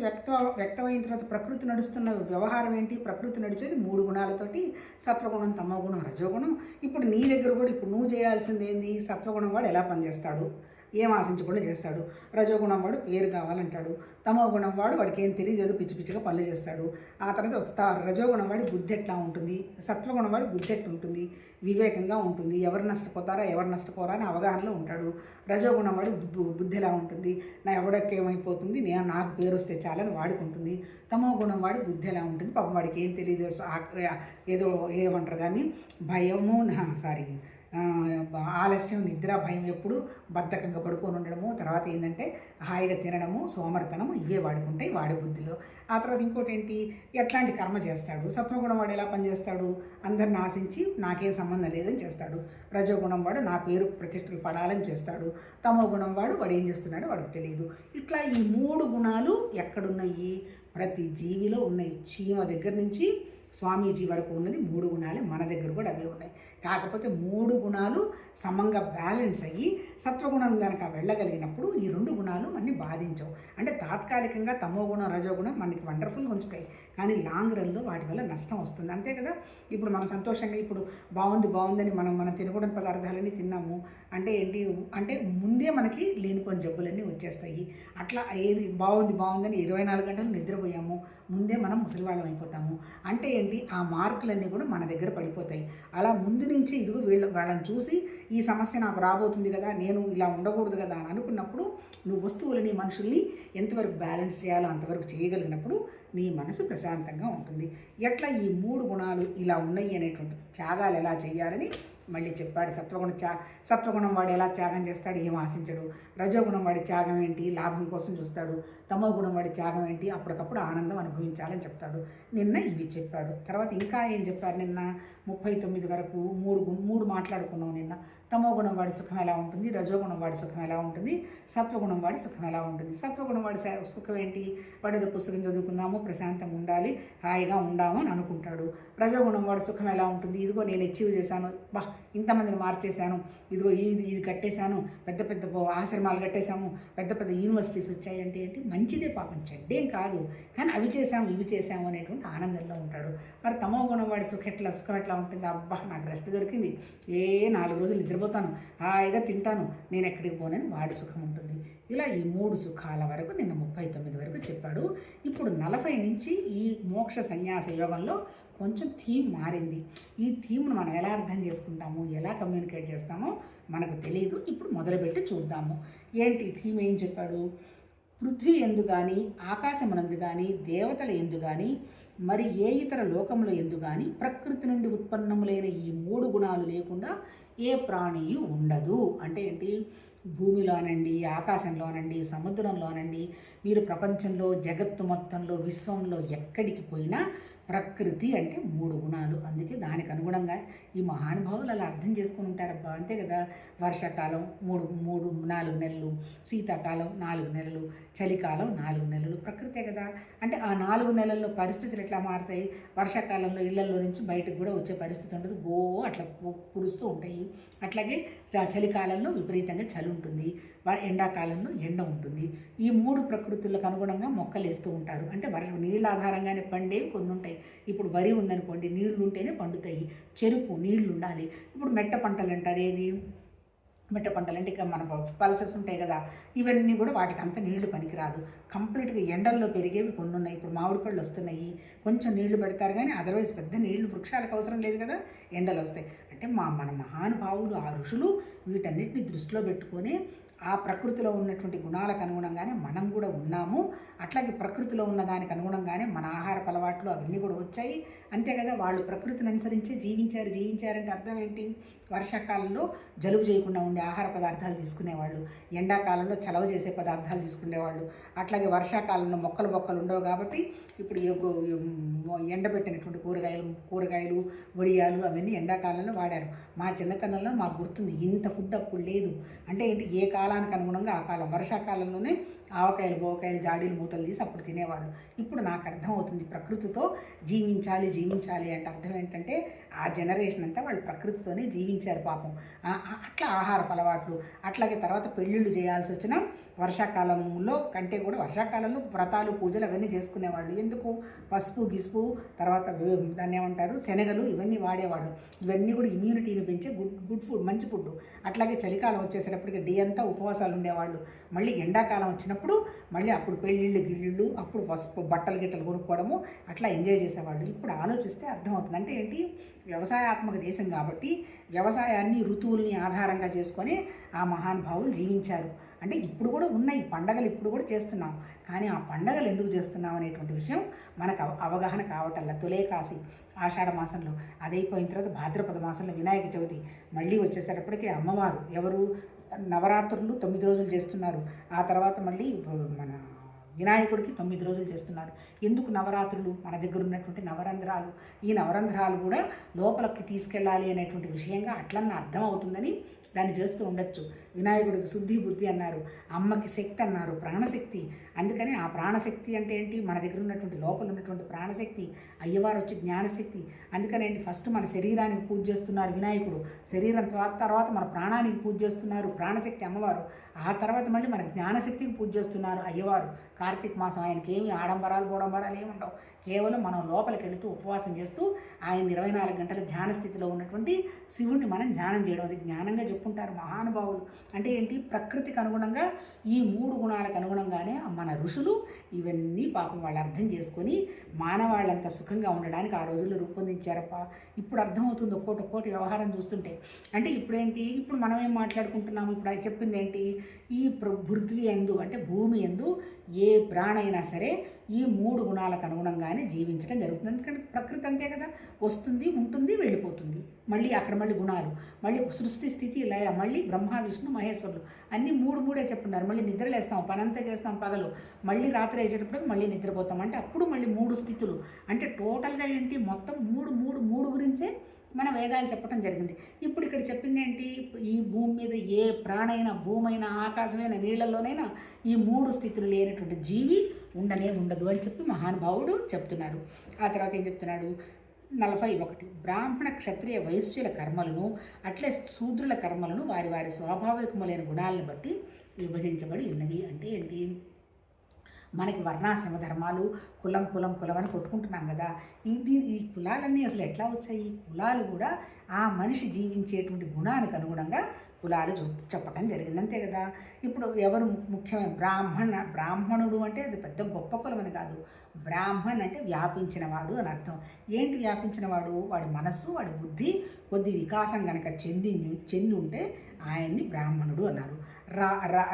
వ్యక్తమైన తర్వాత ప్రకృతి నడుస్తున్న వ్యవహారం ఏంటి, ప్రకృతి నడిచేది 3 గుణాలతోటి, సత్వగుణం, తమోగుణం, రజోగుణం. ఇప్పుడు నీ దగ్గర కూడా ఇప్పుడు నువ్వు చేయాల్సింది ఏంది, సత్వగుణం వాడు ఎలా పనిచేస్తాడు, ఏం ఆశించకుండా చేస్తాడు, రజోగుణం వాడు పేరు కావాలంటాడు, తమోగుణం వాడు వాడికి ఏం తెలియదు ఏదో పిచ్చి పిచ్చిగా పనులు చేస్తాడు. ఆ తర్వాత రజోగుణం వాడి బుద్ధి ఎట్లా ఉంటుంది, సత్వగుణం వాడి బుద్ధి ఎట్లా ఉంటుంది, వివేకంగా ఉంటుంది, ఎవరు నష్టపోతారా ఎవరు నష్టపోరా అని అవగాహనలో ఉంటాడు. రజోగుణం వాడి బుద్ధి ఎలా ఉంటుంది, నా ఎవడకేమైపోతుంది, నాకు పేరు వస్తే చాలని వాడుకుంటుంది. తమోగుణం వాడి బుద్ధి ఎలా ఉంటుంది, పాపం వాడికి ఏం తెలియదు, ఏదో ఏమంటారు దాన్ని, భయము ఆలస్యం, నిద్ర, భయం, ఎప్పుడు బద్ధకంగా పడుకొని ఉండడము, తర్వాత ఏంటంటే హాయిగా తినడము, సోమర్తనము, ఇవే వాడుకుంటాయి వాడి బుద్ధిలో. ఆ తర్వాత ఇంకోటి ఏంటి, ఎట్లాంటి కర్మ చేస్తాడు, సత్వగుణం వాడు ఎలా పనిచేస్తాడు, అందరిని ఆశించి నాకేం సంబంధం లేదని చేస్తాడు. రజోగుణం వాడు నా పేరు ప్రతిష్టలు పడాలని చేస్తాడు. తమో గుణం వాడు ఏం చేస్తున్నాడో వాడికి తెలియదు. ఇట్లా ఈ 3 గుణాలు ఎక్కడున్నాయి, ప్రతి జీవిలో ఉన్నాయి. చీమ దగ్గర నుంచి స్వామీజీ వరకు ఉన్నది 3 గుణాలే, మన దగ్గర కూడా అవే ఉన్నాయి. కాకపోతే 3 గుణాలు సమంగా బ్యాలెన్స్ అయ్యి సత్వగుణం కనుక వెళ్ళగలిగినప్పుడు ఈ 2 గుణాలు అన్నీ బాధించవు. అంటే తాత్కాలికంగా తమో గుణం, రజోగుణం మనకి వండర్ఫుల్గా ఉంచుతాయి, కానీ లాంగ్ రన్లో వాటి వల్ల నష్టం వస్తుంది. అంతే కదా. ఇప్పుడు మనం సంతోషంగా ఇప్పుడు బాగుందని మనం తినకూడని పదార్థాలన్నీ తిన్నాము అంటే ఏంటి, అంటే ముందే మనకి లేనిపోని జబ్బులన్నీ వచ్చేస్తాయి. అట్లా ఏది బాగుందని 24 గంటలు నిద్రపోయాము, ముందే మనం ముసలివాళ్ళం అయిపోతాము. అంటే ఏంటి, ఆ మార్కులన్నీ కూడా మన దగ్గర పడిపోతాయి. అలా ముందు నుంచి ఇదిగో వాళ్ళని చూసి ఈ సమస్య నాకు రాబోతుంది కదా, నేను ఇలా ఉండకూడదు కదా అని అనుకున్నప్పుడు నువ్వు వస్తువులని, మనుషుల్ని ఎంతవరకు బ్యాలెన్స్ చేయాలో అంతవరకు చేయగలిగినప్పుడు నీ మనసు ప్రశాంతంగా ఉంటుంది. ఎట్లా ఈ 3 గుణాలు ఇలా ఉన్నాయి అనేటువంటి త్యాగాలు ఎలా చేయాలని మళ్ళీ చెప్పాడు. సత్వగుణం వాడు ఎలా త్యాగం చేస్తాడు, ఏం ఆశించడు. రజోగుణం వాడి త్యాగం ఏంటి, లాభం కోసం చూస్తాడు. తమో గుణం వాడి త్యాగం ఏంటి, అప్పటికప్పుడు ఆనందం అనుభవించాలని చెప్తాడు. నిన్న ఇవి చెప్పాడు. తర్వాత ఇంకా ఏం చెప్పారు, నిన్న 39 వరకు 3 మాట్లాడుకున్నాం నిన్న. తమో గుణం వాడి సుఖం ఎలా ఉంటుంది, రజోగుణం వాడి సుఖం ఎలా ఉంటుంది, సత్వగుణం వాడి సుఖం ఎలా ఉంటుంది. సత్వగుణం వాడి సుఖం ఏంటి, వాడు ఏదో పుస్తకం చదువుకుందాము, ప్రశాంతంగా ఉండాలి, హాయిగా ఉండాము అని అనుకుంటాడు. రజోగుణం వాడి సుఖం ఎలా ఉంటుంది, ఇదిగో నేను అచీవ్ చేశాను, ఇంతమందిని మార్చేశాను, ఇదిగో ఇది కట్టేశాను, పెద్ద ఆశ్రమాలు కట్టేశాము, పెద్ద యూనివర్సిటీస్ వచ్చాయంటే ఏంటి, మంచిదే పాపం, చెడ్డేం కాదు, కానీ అవి చేశాము ఇవి చేశాము అనేటువంటి ఆనందంలో ఉంటాడు. మరి తమో గుణం వాడి సుఖం ఎట్లా ఉంటుంది, అబ్బా నాకు రెస్ట్ దొరికింది, 4 రోజులు నిద్రపోతాను, హాయిగా తింటాను, నేను ఎక్కడికి పోనని వాడి సుఖం ఉంటుంది. ఇలా ఈ 3 సుఖాల వరకు నిన్న 39 వరకు చెప్పాడు. ఇప్పుడు 40 నుంచి ఈ మోక్ష సన్యాస యోగంలో కొంచెం థీమ్ మారింది. ఈ థీమ్ను మనం ఎలా అర్థం చేసుకుంటాము, ఎలా కమ్యూనికేట్ చేస్తామో మనకు తెలియదు. ఇప్పుడు మొదలుపెట్టి చూద్దాము. ఏంటి థీమ్ ఏం చెప్పాడు? పృథ్వీ ఎందు కానీ, ఆకాశమునందు కానీ, దేవతల ఎందు కానీ, మరి ఏ ఇతర లోకముల ఎందు కానీ ప్రకృతి నుండి ఉత్పన్నములైన ఈ 3 గుణాలు లేకుండా ఏ ప్రాణియు ఉండదు. అంటే ఏంటి? భూమిలోనండి, ఆకాశంలోనండి, సముద్రంలోనండి, మీరు ప్రపంచంలో, జగత్తు మొత్తంలో, విశ్వంలో ఎక్కడికి పోయినా ప్రకృతి అంటే 3 గుణాలు. అందుకే దానికి అనుగుణంగా ఈ మహానుభావులు అలా అర్థం చేసుకుని ఉంటారబ్బా. అంతే కదా. వర్షాకాలం 4 నెలలు, శీతాకాలం 4 నెలలు, చలికాలం 4 నెలలు, ప్రకృతే కదా. అంటే ఆ 4 నెలల్లో పరిస్థితులు ఎట్లా మారుతాయి? వర్షాకాలంలో ఇళ్లలో నుంచి బయటకు కూడా వచ్చే పరిస్థితి ఉండదు, అట్లా కురుస్తూ ఉంటాయి. అట్లాగే చలికాలంలో విపరీతంగా చలి ఉంటుంది, ఎండాకాలంలో ఎండ ఉంటుంది. ఈ 3 ప్రకృతులకు అనుగుణంగా మొక్కలు వేస్తూ ఉంటారు. అంటే నీళ్ళ ఆధారంగానే పండేవి కొన్ని ఉంటాయి. ఇప్పుడు వరి ఉందనుకోండి, నీళ్లు ఉంటేనే పండుతాయి. చెరుకు నీళ్లు ఉండాలి. ఇప్పుడు మెట్ట పంటలు అంటారు. ఏది మెట్ట పంటలు అంటే ఇక మన పల్సెస్ ఉంటాయి కదా, ఇవన్నీ కూడా వాటికి అంత నీళ్లు పనికిరాదు. కంప్లీట్గా ఎండల్లో పెరిగేవి కొన్ని ఉన్నాయి. ఇప్పుడు మామిడి పళ్ళు వస్తున్నాయి, కొంచెం నీళ్లు పెడతారు, కానీ అదర్వైజ్ పెద్ద నీళ్లు వృక్షాలకు అవసరం లేదు కదా, ఎండలు వస్తాయి. అంటే మన మహానుభావులు, ఆ ఋషులు వీటన్నిటిని దృష్టిలో పెట్టుకొని ఆ ప్రకృతిలో ఉన్నటువంటి గుణాలకు అనుగుణంగానే మనం కూడా ఉన్నాము. అట్లాగే ప్రకృతిలో ఉన్న దానికి అనుగుణంగానే మన ఆహారపు అలవాట్లు అవన్నీ కూడా వచ్చాయి. అంతే కదా. వాళ్ళు ప్రకృతిని అనుసరించే జీవించారంటే అర్థం ఏంటి? వర్షాకాలంలో జలుబు చేయకుండా ఉండే ఆహార పదార్థాలు తీసుకునేవాళ్ళు, ఎండాకాలంలో చలవ చేసే పదార్థాలు తీసుకునేవాళ్ళు. అట్లాగే వర్షాకాలంలో మొక్కలు ఉండవు కాబట్టి ఇప్పుడు ఎండబెట్టినటువంటి కూరగాయలు వడియాలు అవన్నీ ఎండాకాలంలో వాడారు. మా చిన్నతనంలో మాకు గుర్తుంది, ఇంత ఫుడ్ అప్పుడు లేదు. అంటే ఏంటి? ఏ కాలానికి అనుగుణంగా ఆ కాలం. వర్షాకాలంలోనే ఆవకాయలు, బోవకాయలు, జాడీలు, మూతలు తీసి అప్పుడు తినేవాళ్ళు. ఇప్పుడు నాకు అర్థమవుతుంది, ప్రకృతితో జీవించాలి అంటే అర్థం ఏంటంటే ఆ జనరేషన్ అంతా వాళ్ళు ప్రకృతితోనే జీవించారు పాపం. అట్లా ఆహారపు అలవాట్లు. అట్లాగే తర్వాత పెళ్ళిళ్ళు చేయాల్సి వచ్చిన వర్షాకాలంలో కంటే కూడా వర్షాకాలంలో వ్రతాలు, పూజలు అవన్నీ చేసుకునేవాళ్ళు. ఎందుకు? పసుపు గిసుపు, తర్వాత దాన్ని ఏమంటారు, శనగలు, ఇవన్నీ వాడేవాళ్ళు. ఇవన్నీ కూడా ఇమ్యూనిటీని పెంచే గుడ్ ఫుడ్, మంచి ఫుడ్. అట్లాగే చలికాలం వచ్చేసేటప్పటికి డే అంతా ఉపవాసాలు ఉండేవాళ్ళు. మళ్ళీ ఎండాకాలం వచ్చినప్పుడు మళ్ళీ అప్పుడు పెళ్ళిళ్ళు, అప్పుడు పసుపు బట్టలు కొనుక్కోవడము, అట్లా ఎంజాయ్ చేసేవాళ్ళు. ఇప్పుడు ఆలోచిస్తే అర్థమవుతుంది. అంటే ఏంటి? వ్యవసాయాత్మక దేశం కాబట్టి వ్యవసాయాన్ని, ఋతువుల్ని ఆధారంగా చేసుకొని ఆ మహానుభావులు జీవించారు. అంటే ఇప్పుడు కూడా ఉన్నాయి పండగలు, ఇప్పుడు కూడా చేస్తున్నాం. కానీ ఆ పండగలు ఎందుకు చేస్తున్నాం అనేటువంటి విషయం మనకు అవగాహన కావటల్లా. తొలేకాసి ఆషాఢ మాసంలో, అదైపోయిన తర్వాత భాద్రపద మాసంలో వినాయక చవితి, మళ్ళీ వచ్చేసేటప్పటికీ అమ్మవారు ఎవరు నవరాత్రులు 9 రోజులు చేస్తున్నారు. ఆ తర్వాత మళ్ళీ మన వినాయకుడికి 9 రోజులు చేస్తున్నారు. ఎందుకు నవరాత్రులు? మన దగ్గర ఉన్నటువంటి నవరంధ్రాలు, ఈ నవరంధ్రాలు కూడా లోపలికి తీసుకెళ్ళాలి అనేటువంటి విషయంగా అట్లన్నా అర్థం అవుతుందని దాన్ని చేస్తూ ఉండొచ్చు. వినాయకుడికి శుద్ధి బుద్ధి అన్నారు, అమ్మకి శక్తి అన్నారు, ప్రాణశక్తి. అందుకని ఆ ప్రాణశక్తి అంటే ఏంటి? మన దగ్గర ఉన్నటువంటి లోపల ఉన్నటువంటి ప్రాణశక్తి. అయ్యవారు వచ్చి జ్ఞానశక్తి. అందుకని ఏంటి? ఫస్ట్ మన శరీరానికి పూజ చేస్తున్నారు వినాయకుడు, శరీరం తర్వాత మన ప్రాణానికి పూజ చేస్తున్నారు ప్రాణశక్తి అమ్మవారు, ఆ తర్వాత మళ్ళీ మన జ్ఞానశక్తికి పూజ చేస్తున్నారు అయ్యవారు. కార్తీక మాసం ఆయనకి ఏమి ఆడంబరాలు బోడంబరాలు ఏమి ఉండవు. కేవలం మనం లోపలికి వెళుతూ ఉపవాసం చేస్తూ ఆయన 24 గంటల ధ్యాన స్థితిలో ఉన్నటువంటి శివుణ్ణి మనం ధ్యానం చేయడం, అది జ్ఞానంగా చెప్పుకుంటారు మహానుభావులు. అంటే ఏంటి? ప్రకృతికి అనుగుణంగా ఈ 3 గుణాలకు అనుగుణంగానే మన ఋషులు ఇవన్నీ పాపం వాళ్ళు అర్థం చేసుకొని మానవాళ్ళంతా సుఖంగా ఉండడానికి ఆ రోజుల్లో రూపొందించారప్ప. ఇప్పుడు అర్థమవుతుంది ఒక్కోటి వ్యవహారం చూస్తుంటే. అంటే ఇప్పుడేంటి? ఇప్పుడు మనం ఏం మాట్లాడుకుంటున్నాము? ఇప్పుడు ఆయన చెప్పింది ఏంటి? ఈ పృథ్వీ యందు అంటే భూమి యందు ఏ ప్రాణైనా సరే ఈ 3 గుణాలకు అనుగుణంగానే జీవించడం జరుగుతుంది. ఎందుకంటే ప్రకృతి అంతే కదా, వస్తుంది, ఉంటుంది, వెళ్ళిపోతుంది. మళ్ళీ అక్కడ మళ్ళీ గుణాలు, మళ్ళీ సృష్టి, స్థితి, లయ, మళ్ళీ బ్రహ్మ, విష్ణు, మహేశ్వరులు అన్నీ 3 చెప్పున్నారు. మళ్ళీ నిద్రలేస్తాం, పనంతా చేస్తాం పగలు, మళ్ళీ రాత్రి వేసేటప్పుడు మళ్ళీ నిద్రపోతాం. అంటే అప్పుడు మళ్ళీ 3 స్థితులు. అంటే టోటల్గా ఏంటి? మొత్తం 3 గురించే మన వేదాలు చెప్పడం జరిగింది. ఇప్పుడు ఇక్కడ చెప్పింది ఏంటి? ఈ భూమి మీద ఏ ప్రాణైనా, భూమైనా, ఆకాశమైనా, నీళ్లలోనైనా ఈ 3 స్థితులు లేనటువంటి జీవి ఉండదు అని చెప్పి మహానుభావుడు చెప్తున్నారు. ఆ తర్వాత ఏం చెప్తున్నాడు? 41 బ్రాహ్మణ, క్షత్రియ, వైశ్యుల కర్మలను అట్లే శూద్రుల కర్మలను వారి వారి స్వాభావికములైన గుణాలను బట్టి విభజించబడి ఉన్నవి. అంటే ఏంటి? మనకి వర్ణాశ్రమ ధర్మాలు, కులం అని కొట్టుకుంటున్నాం కదా. ఈ కులాలన్నీ అసలు ఎట్లా వచ్చాయి? కులాలు కూడా ఆ మనిషి జీవించేటువంటి గుణానికి అనుగుణంగా కులాలు చెప్పటం జరిగింది, అంతే కదా. ఇప్పుడు ఎవరు ముఖ్యమైన బ్రాహ్మణుడు అంటే అది పెద్ద గొప్ప కులం అని కాదు. బ్రాహ్మణ్ అంటే వ్యాపించినవాడు అని అర్థం. ఏంటి వ్యాపించినవాడు? వాడి మనస్సు, వాడి బుద్ధి కొద్ది వికాసం కనుక చెంది ఉంటే ఆయన్ని బ్రాహ్మణుడు అన్నారు.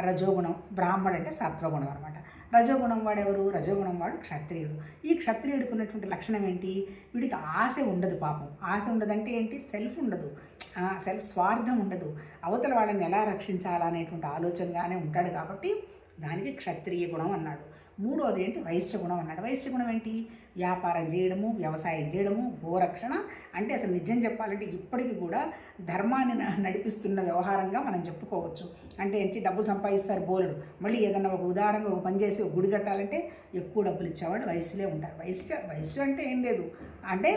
రజోగుణం, బ్రాహ్మణుడు అంటే సత్వగుణం అనమాట. రజోగుణం వాడెవరు? రజోగుణం వాడు క్షత్రియుడు. ఈ క్షత్రియుడికి ఉన్నటువంటి లక్షణం ఏంటి? వీడికి ఆశ ఉండదు. పాపం ఆశ ఉండదంటే ఏంటి? సెల్ఫ్ ఉండదు, స్వార్థం ఉండదు. అవతల వాళ్ళని ఎలా రక్షించాలనేటువంటి ఆలోచనగానే ఉంటాడు కాబట్టి దానికి క్షత్రియ గుణం అన్నాడు. మూడోది ఏంటి? వైశ్య గుణం అన్నాడు. వైశ్య గుణం ఏంటి? వ్యాపారం చేయడము, వ్యవసాయం చేయడము, గోరక్షణ. అంటే అసలు నిజం చెప్పాలంటే ఇప్పటికీ కూడా ధర్మాన్ని నడిపిస్తున్న వ్యవహారంగా మనం చెప్పుకోవచ్చు. అంటే ఏంటి? డబ్బులు సంపాదిస్తారు బోలెడు, మళ్ళీ ఏదన్నా ఒక ఉదాహరణగా ఒక పని చేసి ఒక గుడి కట్టాలంటే ఎక్కువ డబ్బులు ఇచ్చేవాడు వైశ్యులే ఉంటారు. వైశ్య అంటే ఏం లేదు, అంటే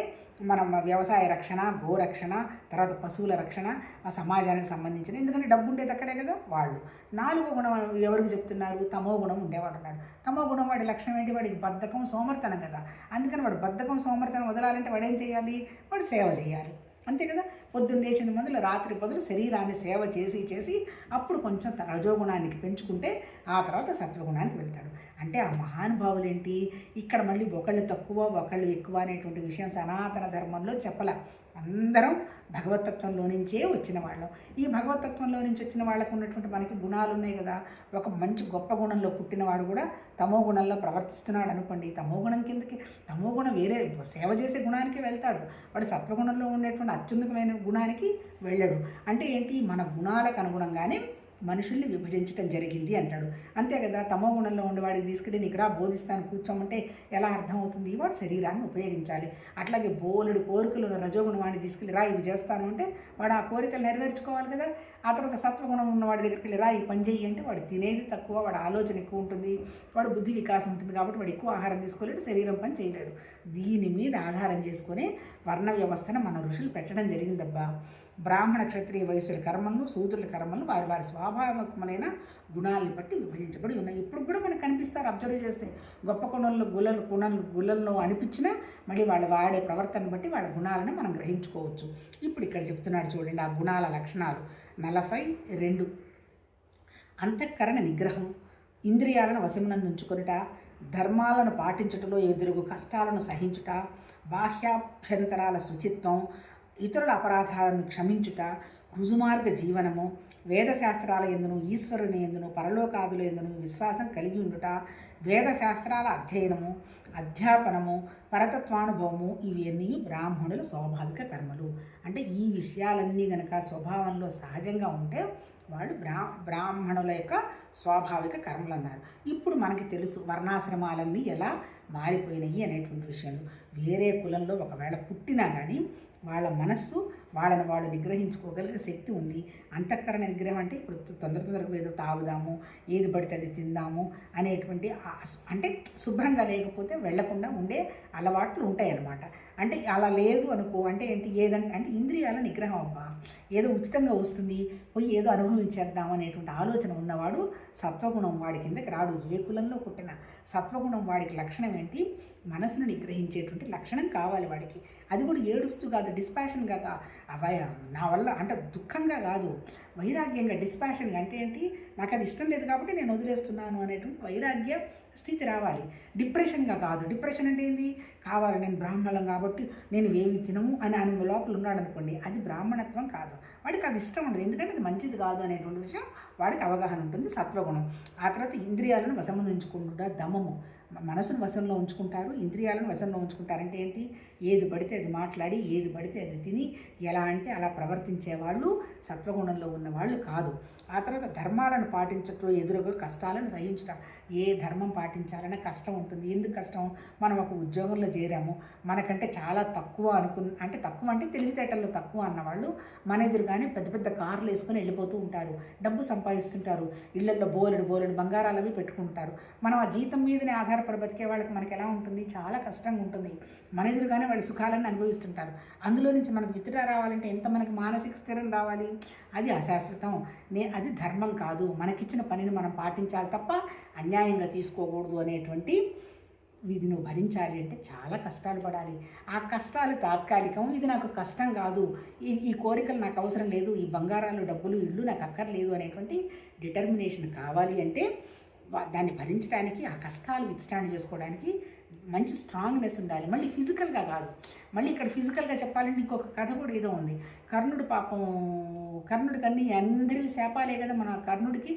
మనం వ్యవసాయ రక్షణ, గోరక్షణ, తర్వాత పశువుల రక్షణ, ఆ సమాజానికి సంబంధించిన, ఎందుకంటే డబ్బు ఉండేది అక్కడే కదా వాళ్ళు. నాలుగో గుణం ఎవరికి చెప్తున్నారు? తమో గుణం ఉండేవాడు అన్నాడు. తమో గుణం వాడి లక్షణం ఏంటి? వాడికి బద్ధకం, సోమర్తనం కదా. అందుకని వాడు బద్ధకం, సోమర్తనం వదలాలంటే వాడు ఏం చేయాలి? వాడు సేవ చేయాలి, అంతే కదా. పొద్దున్న లేచిన మొదలు రాత్రి పొదలు శరీరాన్ని సేవ చేసి అప్పుడు కొంచెం రజోగుణానికి పెంచుకుంటే ఆ తర్వాత సత్వగుణానికి వెళ్తాడు. అంటే ఆ మహానుభావులు ఏంటి? ఇక్కడ మళ్ళీ ఒకళ్ళు తక్కువ ఒకళ్ళు ఎక్కువ అనేటువంటి విషయం సనాతన ధర్మంలో చెప్పలే. అందరం భగవతత్వంలో నుంచే వచ్చిన వాళ్ళం. ఈ భగవతత్వంలో నుంచి వచ్చిన వాళ్ళకు ఉన్నటువంటి మనకి గుణాలు ఉన్నాయి కదా. ఒక మంచి గొప్ప గుణంలో పుట్టినవాడు కూడా తమో గుణంలో ప్రవర్తిస్తున్నాడు అనుకోండి, తమో గుణం కిందకి, తమో గుణం వేరే సేవ చేసే గుణానికి వెళ్తాడు. వాడు సత్వగుణంలో ఉండేటువంటి అత్యున్నతమైన గుణానికి వెళ్ళడు. అంటే ఏంటి? మన గుణాలకు అనుగుణంగానే మనుషుల్ని విభజించడం జరిగింది అంటాడు, అంతే కదా. తమో గుణంలో ఉండేవాడికి తీసుకెళ్ళి నీకు రా బోధిస్తాను కూర్చోమంటే ఎలా అర్థమవుతుంది? వాడు శరీరాన్ని ఉపయోగించాలి. అట్లాగే బోలెడు కోరికలు రజోగుణం వాడిని తీసుకెళ్ళి రా ఇవి చేస్తాను అంటే వాడు ఆ కోరికలు నెరవేర్చుకోవాలి కదా. ఆ తర్వాత సత్వగుణం ఉన్నవాడి దగ్గరికి వెళ్ళి రా ఈ పని చెయ్యి అంటే వాడు తినేది తక్కువ, వాడు ఆలోచన ఎక్కువ ఉంటుంది, వాడు బుద్ధి వికాసం ఉంటుంది కాబట్టి వాడు ఎక్కువ ఆహారం తీసుకోలేడు, శరీరం పని చేయలేడు. దీని మీద ఆధారం చేసుకుని వర్ణ వ్యవస్థను మన ఋషులు పెట్టడం జరిగిందబ్బా. బ్రాహ్మణ, క్షత్రియ, వైశ్యుల కర్మలను, శూద్రుల కర్మలను వారి వారి స్వాభావికమైన గుణాలను బట్టి విభజించబడి ఉన్నాయి. ఇప్పుడు కూడా మనకు కనిపిస్తారు, అబ్జర్వ్ చేస్తే. గొప్ప గుణల్లో అనిపించినా మళ్ళీ వాళ్ళు వాడే ప్రవర్తన బట్టి వాళ్ళ గుణాలను మనం గ్రహించుకోవచ్చు. ఇప్పుడు ఇక్కడ చెప్తున్నాడు చూడండి ఆ గుణాల లక్షణాలు 42. అంతఃకరణ నిగ్రహం, ఇంద్రియాలను వశమునందుంచుకొనుట, ధర్మాలను పాటించుటలో ఎదురుగు కష్టాలను సహించుట, బాహ్యాభ్యంతరాల శుచిత్వం, ఇతరుల అపరాధాలను క్షమించుట, రుజుమార్గ జీవనము, వేదశాస్త్రాల యందును, ఈశ్వరుని యందును, పరలోకాదుల యందును విశ్వాసం కలిగి ఉండుట, వేదశాస్త్రాల అధ్యయనము, అధ్యాపనము, పరతత్వానుభవము, ఇవన్నీ బ్రాహ్మణుల స్వాభావిక కర్మలు. అంటే ఈ విషయాలన్నీ గనక స్వభావంలో సహజంగా ఉంటే వాళ్ళు బ్రాహ్మణుల యొక్క స్వాభావిక కర్మలు అన్నారు. ఇప్పుడు మనకి తెలుసు వర్ణాశ్రమాలన్నీ ఎలా మారిపోయినాయి అనేటువంటి విషయాలు. వేరే కులంలో ఒకవేళ పుట్టినా కానీ వాళ్ళ మనస్సు వాళ్ళని వాళ్ళు నిగ్రహించుకోగలిగే శక్తి ఉంది. అంతఃకరణ నిగ్రహం అంటే ఇప్పుడు తొందరగా ఏదో తాగుదాము, ఏది పడితే అది తిందాము అనేటువంటి అంటే శుభ్రంగా లేకపోతే వెళ్లకుండా ఉండే అలవాట్లు ఉంటాయన్నమాట. అంటే అలా లేదు అనుకో అంటే ఏంటి? ఏదంటే అంటే ఇంద్రియాల నిగ్రహం అబ్బా. ఏదో ఉచితంగా వస్తుంది పోయి ఏదో అనుభవించేద్దాం అనేటువంటి ఆలోచన ఉన్నవాడు సత్వగుణం వాడి కిందకి రాడు. ఏ కులంలో పుట్టిన సత్వగుణం వాడికి లక్షణం ఏంటి? మనసును నిగ్రహించేటువంటి లక్షణం కావాలి వాడికి. అది కూడా ఏడుస్తూ కాదు, డిస్పాషన్ కాదు, నా వల్ల అంటే దుఃఖంగా కాదు, వైరాగ్యంగా, డిస్పాషన్గా. అంటే ఏంటి? నాకు అది ఇష్టం లేదు కాబట్టి నేను వదిలేస్తున్నాను అనేటువంటి వైరాగ్య స్థితి రావాలి. డిప్రెషన్గా కాదు. డిప్రెషన్ అంటే ఏంది? కావాలి నేను బ్రాహ్మణం కాబట్టి నేను ఏమి తినము అని లోపల ఉన్నాడు అనుకోండి, అది బ్రాహ్మణత్వం కాదు. వాడికి అది ఇష్టం ఉండదు, ఎందుకంటే అది మంచిది కాదు అనేటువంటి విషయం వాడికి అవగాహన ఉంటుంది. సత్వగుణం. ఆ తర్వాత ఇంద్రియాలను వశముంచుకుంటా, దమము, మనసును వశంలో ఉంచుకుంటారు, ఇంద్రియాలను వశంలో ఉంచుకుంటారంటే ఏంటి? ఏది పడితే అది మాట్లాడి, ఏది పడితే అది తిని, ఎలా అంటే అలా ప్రవర్తించే వాళ్ళు సత్వగుణంలో ఉన్నవాళ్ళు కాదు. ఆ తర్వాత ధర్మాలను పాటించటం, ఎదురుగా కష్టాలను సహించడం. ఏ ధర్మం పాటించాలన్నా కష్టం ఉంటుంది. ఎందుకు కష్టం? మనం ఒక ఉద్యోగంలో చేరాము, మనకంటే చాలా తక్కువ అంటే తక్కువ అంటే తెలివితేటల్లో తక్కువ అన్నవాళ్ళు మన ఎదురుగానే పెద్ద పెద్ద కార్లు వేసుకొని వెళ్ళిపోతూ ఉంటారు, డబ్బు సంపాదిస్తుంటారు, ఇళ్లలో బోలెడు బంగారాలు అవి పెట్టుకుంటారు. మనం ఆ జీతం మీదనే ఆధారపడి బతికే వాళ్ళకి మనకి ఎలా ఉంటుంది? చాలా కష్టంగా ఉంటుంది. మన ఎదురుగానే వాళ్ళు సుఖాలను అనుభవిస్తుంటారు. అందులో నుంచి మనకు విత్డ్రా రావాలంటే ఎంత మనకి మానసిక స్థిరం రావాలి? అది అశాశ్వతం. అది ధర్మం కాదు. మనకిచ్చిన పనిని మనం పాటించాలి తప్ప అన్యాయంగా తీసుకోకూడదు అనేటువంటి ఇది నువ్వు భరించాలి అంటే చాలా కష్టాలు పడాలి. ఆ కష్టాలు తాత్కాలికం. ఇది నాకు కష్టం కాదు, ఈ కోరికలు నాకు అవసరం లేదు, ఈ బంగారాలు డబ్బులు ఇల్లు నాకు అక్కర్లేదు అనేటువంటి డిటర్మినేషన్ కావాలి అంటే దాన్ని భరించడానికి, ఆ కష్టాలు విత్స్టాండ్ చేసుకోవడానికి మంచి స్ట్రాంగ్నెస్ ఉండాలి. మళ్ళీ ఫిజికల్గా కాదు. మళ్ళీ ఇక్కడ ఫిజికల్గా చెప్పాలంటే ఇంకొక కథ కూడా ఏదో ఉంది. కర్ణుడు పాపం, కర్ణుడికి అందరివి శాపాలే కదా. మన కర్ణుడికి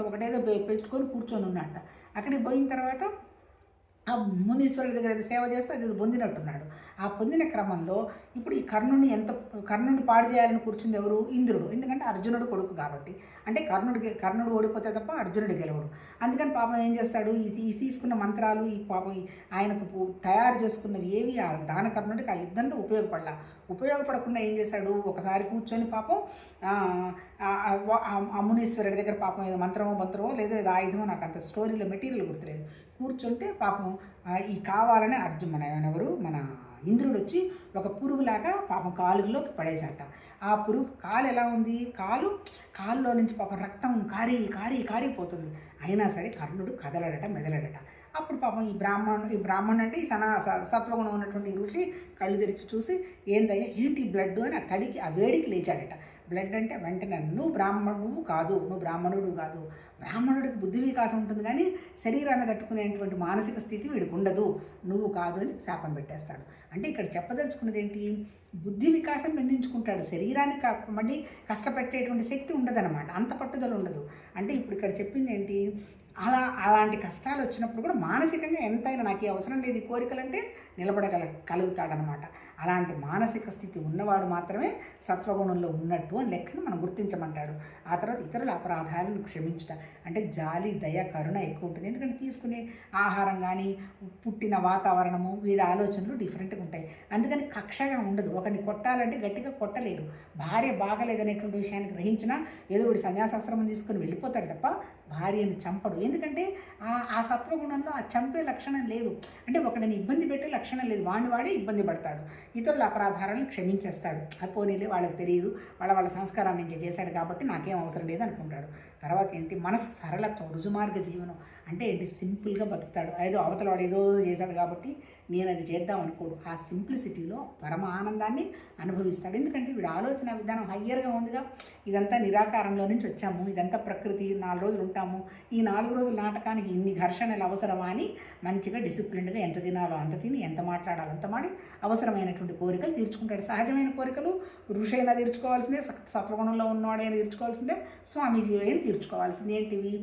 ఒకటేదో పెట్టుకొని కూర్చొని ఉన్నట్ట. అక్కడికి పోయిన తర్వాత ఆ మునీశ్వరుడి దగ్గర ఏదో సేవ చేస్తే అది పొందినట్టున్నాడు. ఆ పొందిన క్రమంలో ఇప్పుడు ఈ కర్ణుడిని పాడు చేయాలని కూర్చుంది ఎవరు? ఇంద్రుడు. ఎందుకంటే అర్జునుడు కొడుకు కాబట్టి. అంటే కర్ణుడు ఓడిపోతే తప్ప అర్జునుడు గెలవడు. అందుకని పాపం ఏం చేస్తాడు, ఈ తీసుకున్న మంత్రాలు, ఈ పాపం ఆయనకు తయారు చేసుకున్నవి ఏవి ఆ దానకర్ణుడికి ఆ యుద్ధంలో ఉపయోగపడకుండా ఏం చేశాడు, ఒకసారి కూర్చొని పాపం ఆ మునీశ్వరుడి దగ్గర పాపం ఏదో మంత్రమో లేదో ఏదో ఆయుధమో, నాకు అంత స్టోరీలో మెటీరియల్ గుర్తులేదు, కూర్చుంటే పాపం ఈ కావాలని మన ఇంద్రుడు వచ్చి ఒక పురుగులాగా పాపం కాలులోకి పడేశాట. ఆ పురుగు కాలు ఎలా ఉంది, కాలులో నుంచి పాపం రక్తం కారిపోతుంది. అయినా సరే కర్ణుడు కదలడట, మెదలడట. అప్పుడు పాపం ఈ బ్రాహ్మణుడు అంటే ఈ సత్వగుణం ఉన్నటువంటి ఋషి కళ్ళు తెరిచి చూసి, ఏంటి బ్లడ్ అని ఆ వేడికి లేచాడట. బ్లడ్ అంటే వెంటనే నువ్వు బ్రాహ్మణుడు కాదు. బ్రాహ్మణుడికి బుద్ధి వికాసం ఉంటుంది కానీ శరీరాన్ని తట్టుకునేటువంటి మానసిక స్థితి వీడికి ఉండదు, నువ్వు కాదు అని శాపం పెట్టేస్తాడు. అంటే ఇక్కడ చెప్పదలుచుకున్నది ఏంటి, బుద్ధి వికాసం పెందించుకుంటాడు, శరీరానికి మళ్ళీ కష్టపెట్టేటువంటి శక్తి ఉండదన్నమాట, అంత పట్టుదల ఉండదు. అంటే ఇప్పుడు ఇక్కడ చెప్పింది ఏంటి, అలాంటి కష్టాలు వచ్చినప్పుడు కూడా మానసికంగా ఎంతైనా నాకు ఈ అవసరం లేదు ఈ కోరికలంటే కలుగుతాడనమాట. అలాంటి మానసిక స్థితి ఉన్నవాడు మాత్రమే సత్వగుణంలో ఉన్నట్టు అని లెక్కను మనం గుర్తించమంటాడు. ఆ తర్వాత ఇతరుల అపరాధాలను క్షమించుట అంటే జాలి, దయ, కరుణ ఎక్కువ ఉంటుంది. ఎందుకంటే తీసుకునే ఆహారం కానీ పుట్టిన వాతావరణము వీడి ఆలోచనలు డిఫరెంట్గా ఉంటాయి. అందుకని కక్షగా ఉండదు. ఒకరిని కొట్టాలంటే గట్టిగా కొట్టలేరు. భార్య బాగలేదనేటువంటి విషయాన్ని గ్రహించినా ఏదో వీడి సన్యాసాశ్రమం తీసుకొని వెళ్ళిపోతాడు తప్ప భార్యను చంపడు. ఎందుకంటే ఆ సత్వగుణంలో ఆ చంపే లక్షణం లేదు. అంటే ఒకడిని ఇబ్బంది పెట్టే లక్షణం లేదు, వాడే ఇబ్బంది పడతాడు, ఇతరుల అపరాధాలను క్షమించేస్తాడు. అది పోనీలే, వాళ్ళకి తెలియదు, వాళ్ళ సంస్కారాన్ని నుంచి చేశాడు కాబట్టి నాకేం అవసరం లేదు అనుకుంటాడు. తర్వాత ఏంటి, మన సరళత్వం, రుజుమార్గ జీవనం అంటే ఏంటి, సింపుల్గా బతుకుతాడు. ఏదో అవతల వాడు ఏదో చేశాడు కాబట్టి నేను అది చేద్దాం అనుకోడు. ఆ సింప్లిసిటీలో పరమ ఆనందాన్ని అనుభవిస్తాడు. ఎందుకంటే వీడు ఆలోచన విధానం హయ్యర్గా ఉందిగా. ఇదంతా నిరాకారంలో నుంచి వచ్చాము, ఇదంతా ప్రకృతి, 4 రోజులు ఉంటాము, ఈ 4 రోజుల నాటకానికి ఇన్ని ఘర్షణలు అవసరమా అని మంచిగా డిసిప్లిన్డ్గా ఎంత తినాలో అంత తిని, ఎంత మాట్లాడాలో అంత మాడి అవసరమైనటువంటి కోరికలు తీర్చుకుంటాడు. సహజమైన కోరికలు ఋషి అయినా తీర్చుకోవాల్సిందే, సత్వగుణంలో ఉన్నవాడైనా తీర్చుకోవాల్సిందే, స్వామీజీ అయినా తీర్చుకోవాల్సింది. ఏంటివి,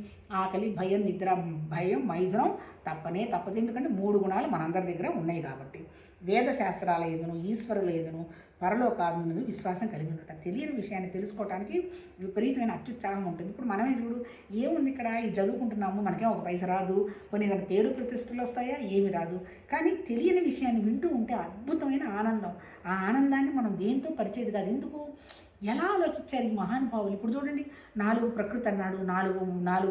ఆకలి, భయం, నిద్ర, భయం, మైథునం తప్పదు. ఎందుకంటే 3 గుణాలు మనందరి దగ్గర ఉన్నాయి కాబట్టి. వేద శాస్త్రాల యందును, ఈశ్వరుల యందును, పరలోకాదును విశ్వాసం కలిగి ఉంటాం. తెలియని విషయాన్ని తెలుసుకోవడానికి విపరీతమైన అత్యుత్సాహం ఉంటుంది. ఇప్పుడు మనమే చూడు, ఏముంది ఇక్కడ, ఇది చదువుకుంటున్నాము, మనకేం ఒక పైస రాదు, కొన్ని ఏదైనా పేరు ప్రతిష్టలు వస్తాయా, ఏమి రాదు. కానీ తెలియని విషయాన్ని వింటూ ఉంటే అద్భుతమైన ఆనందం. ఆ ఆనందాన్ని మనం దేంతో పరిచేది కాదు. ఎందుకు, ఎలా ఆలోచించారు ఈ మహానుభావులు. ఇప్పుడు చూడండి, 4 ప్రకృతి అన్నాడు, 4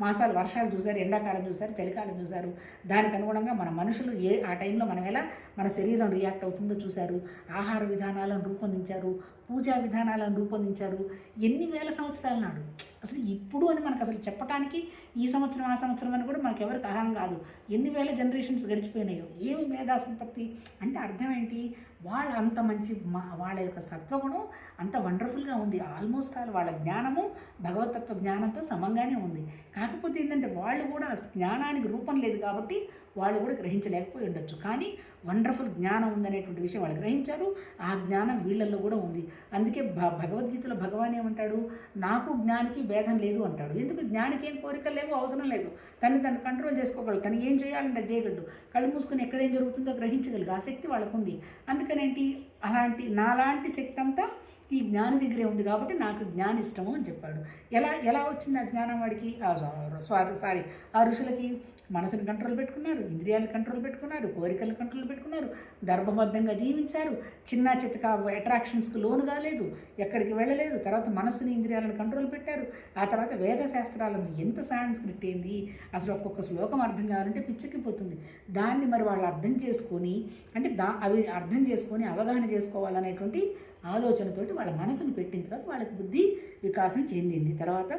మాసాలు వర్షాలు చూశారు, ఎండాకాలం చూశారు, చలికాలం చూశారు. దానికి అనుగుణంగా మన మనుషులు ఆ టైంలో మనం ఎలా మన శరీరం రియాక్ట్ అవుతుందో చూశారు. ఆహార విధానాలను రూపొందించారు, పూజా విధానాలను రూపొందించారు. ఎన్ని వేల సంవత్సరాల నాడు, అసలు ఇప్పుడు అని మనకు అసలు చెప్పడానికి ఈ సంవత్సరం ఆ సంవత్సరం అని కూడా మనకు ఎవరికి అహం కాదు. ఎన్ని వేల జనరేషన్స్ గడిచిపోయినాయో. ఏమి మేధా సంపత్తి అంటే అర్థం ఏంటి, వాళ్ళ అంత మంచి వాళ్ళ యొక్క సత్వగుణం అంత వండర్ఫుల్గా ఉంది. ఆల్మోస్ట్ వాళ్ళ జ్ఞానము భగవతత్వ జ్ఞానంతో సమంగానే ఉంది. కాకపోతే ఏంటంటే వాళ్ళు కూడా జ్ఞానానికి రూపం లేదు కాబట్టి వాళ్ళు కూడా గ్రహించలేకపోయి ఉండొచ్చు. కానీ వండర్ఫుల్ జ్ఞానం ఉందనేటువంటి విషయం వాళ్ళు గ్రహించారు. ఆ జ్ఞానం వీళ్ళల్లో కూడా ఉంది. అందుకే భగవద్గీతలో భగవాన్ ఏమంటాడు, నాకు జ్ఞానికి భేదం లేదు అంటాడు. ఎందుకు, జ్ఞానికి ఏం కోరికలు లేవు, అవసరం లేదు, తను కంట్రోల్ చేసుకోగలడు, తను ఏం చేయాలంటే చేయగలడు, కళ్ళు మూసుకొని ఎక్కడేం జరుగుతుందో గ్రహించగలడు. ఆ శక్తి వాళ్ళకు ఉంది. అందుకనేంటి, నాలాంటి శక్తి అంతా ఈ జ్ఞాని దగ్గరే ఉంది కాబట్టి నాకు జ్ఞానం ఇష్టము అని చెప్పాడు. ఎలా వచ్చింది ఆ జ్ఞానం వాడికి, ఆ ఋషులకి మనసుని కంట్రోల్ పెట్టుకున్నారు, ఇంద్రియాలు కంట్రోల్ పెట్టుకున్నారు, కోరికలు కంట్రోల్ పెట్టుకున్నారు, గర్భబద్ధంగా జీవించారు, చిన్న చితక అట్రాక్షన్స్కి లోను కాలేదు, ఎక్కడికి వెళ్ళలేదు. తర్వాత మనసుని ఇంద్రియాలను కంట్రోల్ పెట్టారు. ఆ తర్వాత వేద శాస్త్రాలను ఎంత సాంస్క్రిట్ ఏంది, అసలు ఒక్కొక్క శ్లోకం అర్థం కావాలంటే పిచ్చెక్కిపోతుంది. దాన్ని మరి వాళ్ళు అర్థం చేసుకొని, అంటే అవి అర్థం చేసుకొని అవగాహన చేసుకోవాలనేటువంటి ఆలోచనతోటి వాళ్ళ మనసును పెట్టిన తర్వాత వాళ్ళకి బుద్ధి వికాసం చెందింది. తర్వాత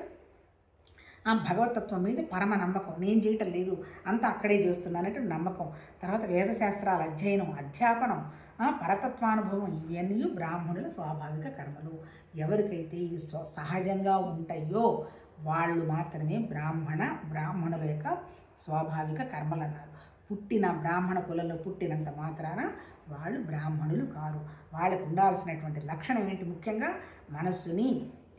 ఆ భగవతత్వం మీద పరమ నమ్మకం, నేను చేయటం లేదు అంతా అక్కడే చేస్తున్నానంటే నమ్మకం. తర్వాత వేదశాస్త్రాల అధ్యయనం, అధ్యాపనం, పరతత్వానుభవం, ఇవన్నీ బ్రాహ్మణుల స్వాభావిక కర్మలు. ఎవరికైతే ఇవి సహజంగా ఉంటాయో వాళ్ళు మాత్రమే బ్రాహ్మణుల యొక్క స్వాభావిక కర్మలు అన్నారు. పుట్టిన బ్రాహ్మణ కులంలో పుట్టినంత మాత్రాన వాళ్ళు బ్రాహ్మణులు కారు. వాళ్ళకు ఉండాల్సినటువంటి లక్షణం ఏంటి? ముఖ్యంగా మనస్సుని,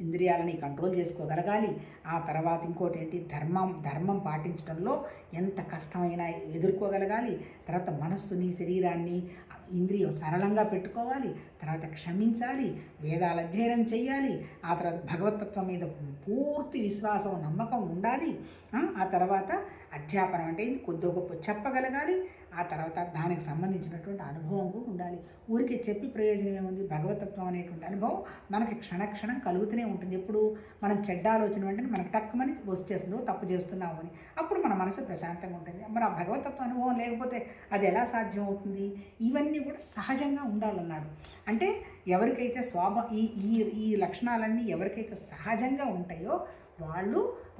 ఇంద్రియాలని కంట్రోల్ చేసుకోగలగాలి. ఆ తర్వాత ఇంకోటి ఏంటి? ధర్మం పాటించడంలో ఎంత కష్టమైనా ఎదుర్కోగలగాలి. తర్వాత మనస్సుని, శరీరాన్ని, ఇంద్రియం సరళంగా పెట్టుకోవాలి. తర్వాత క్షమించాలి, వేదాల అధ్యయనం చేయాలి. ఆ తర్వాత భగవతత్వం మీద పూర్తి విశ్వాసం, నమ్మకం ఉండాలి. ఆ తర్వాత అధ్యాపనం అంటే కొద్ది గొప్ప చెప్పగలగాలి. ఆ తర్వాత దానికి సంబంధించినటువంటి అనుభవం కూడా ఉండాలి. ఊరికే చెప్పి ప్రయోజనం ఏముంది? భగవతత్వం అనేటువంటి అనుభవం మనకి క్షణక్షణం కలుగుతూనే ఉంటుంది. ఎప్పుడు మనం చెడ్డ ఆలోచన వెంటనే మనకు టక్కుమని వచ్చేస్తుందో తప్పు చేస్తున్నాము అని, అప్పుడు మన మనసు ప్రశాంతంగా ఉంటుంది. మరి ఆ భగవతత్వ అనుభవం లేకపోతే అది ఎలా సాధ్యం అవుతుంది? ఇవన్నీ కూడా సహజంగా ఉండాలన్నాడు. అంటే ఎవరికైతే ఈ లక్షణాలన్నీ ఎవరికైతే సహజంగా ఉంటాయో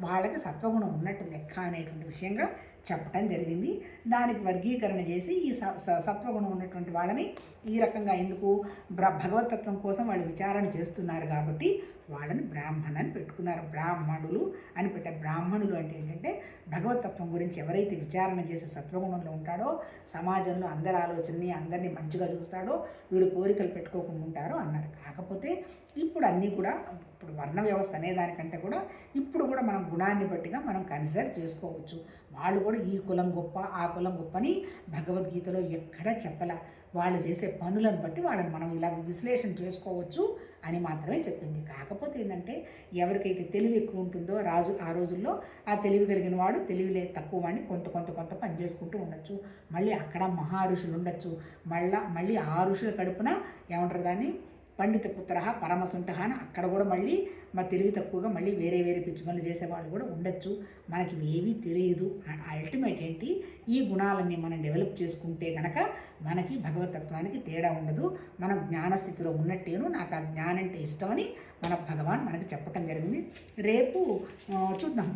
వాళ్ళకి సత్వగుణం ఉన్నట్టు లెక్క అనేటువంటి విషయంగా చెప్పడం జరిగింది. దానికి వర్గీకరణ చేసి ఈ సత్వగుణం ఉన్నటువంటి వాళ్ళని ఈ రకంగా ఎందుకు భగవతత్వం కోసం వాళ్ళు విచారణ చేస్తున్నారు కాబట్టి వాళ్ళని బ్రాహ్మణ అని పెట్టుకున్నారు. బ్రాహ్మణులు అని పెట్టారు. బ్రాహ్మణులు అంటే ఏంటంటే భగవతత్వం గురించి ఎవరైతే విచారణ చేసే సత్వగుణంలో ఉంటాడో, సమాజంలో అందరి ఆలోచనని, అందరినీ మంచిగా చూస్తాడో, వీడు కోరికలు పెట్టుకోకుండా ఉంటారో అన్నారు. కాకపోతే ఇప్పుడు అన్నీ కూడా ఇప్పుడు వర్ణ వ్యవస్థ అనేదానికంటే కూడా ఇప్పుడు కూడా మనం గుణాన్ని బట్టిగా మనం కన్సిడర్ చేసుకోవచ్చు. వాళ్ళు కూడా ఈ కులం గొప్ప, ఆ కులం గొప్ప అని భగవద్గీతలో ఎక్కడా చెప్పలే. వాళ్ళు చేసే పనులను బట్టి వాళ్ళని మనం ఇలా విశ్లేషణ చేసుకోవచ్చు అని మాత్రమే చెప్పింది. కాకపోతే ఏంటంటే ఎవరికైతే తెలివి ఎక్కువ ఉంటుందో ఆ రోజుల్లో ఆ తెలివి కలిగిన వాడు తెలివి తక్కువ వాడిని కొంత పని చేసుకుంటూ ఉండొచ్చు. మళ్ళీ అక్కడ మహా ఋషులు ఉండొచ్చు. మళ్ళీ ఆ ఋషుల కడుపున ఏమంటారు దాన్ని, పండిత పుత్ర పరమసుంఠ అని అక్కడ కూడా మళ్ళీ తెలివి తక్కువగా మళ్ళీ వేరే పిచ్చి పనులు చేసేవాళ్ళు కూడా ఉండొచ్చు. మనకి ఏవీ తెలియదు. అల్టిమేట్ ఏంటి? ఈ గుణాలన్నీ మనం డెవలప్ చేసుకుంటే కనుక మనకి భగవతత్వానికి తేడా ఉండదు. మనం జ్ఞానస్థితిలో ఉన్నట్టేను, నాకు ఆ జ్ఞానం అంటే ఇష్టమని మన భగవాన్ మనకి చెప్పటం జరిగింది. రేపు చూద్దాం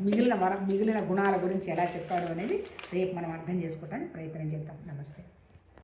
మిగిలిన గుణాల గురించి ఎలా చెప్పాడు అనేది రేపు మనం అర్థం చేసుకోవడానికి ప్రయత్నం చేద్దాం. నమస్తే.